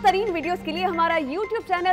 ترین videos کے لیے ہمارا YouTube چینل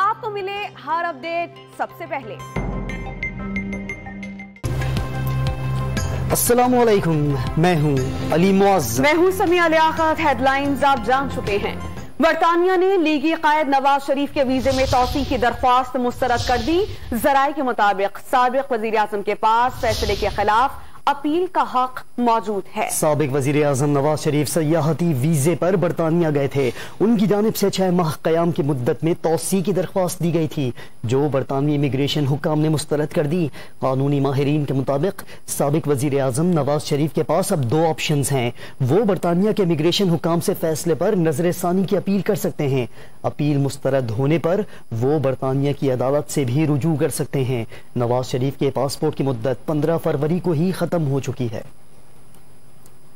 آپ کو ملے ہر اپڈیٹ سب سے پہلے۔ السلام علیکم، میں ہوں علی معز، میں ہوں سمیہ لیاقت۔ ہیڈ لائنز آپ جان چکے ہیں۔ برطانیہ نے لیگی قائد نواز شریف کے ویزے میں توسیع کی درخواست مسترد کر دی۔ ذرائع کے مطابق سابق وزیر اعظم کے پاس فیصلے کے خلاف اپیل کا حق موجود ہے۔ سابق وزیر اعظم نواز شریف سیاحتی ویزے پر برطانیہ گئے تھے۔ ان کی جانب سے 6 ماہ قیام کی مدت میں توسیع کی درخواست دی گئی تھی، جو برطانوی امیگریشن حکام نے مسترد کر دی۔ قانونی ماہرین کے مطابق سابق وزیر اعظم نواز شریف کے پاس اب 2 آپشنز ہیں۔ وہ برطانیہ کے امیگریشن حکام سے فیصلے پر نظر ثانی کی اپیل کر سکتے ہیں۔ اپیل مسترد ہونے پر وہ برطانیہ کی عدالت سے بھی رجوع کر سکتے ہیں۔ نواز شریف کے پاسپورٹ کی مدت 15 فروری کو ہی ختم ہو چکی ہے۔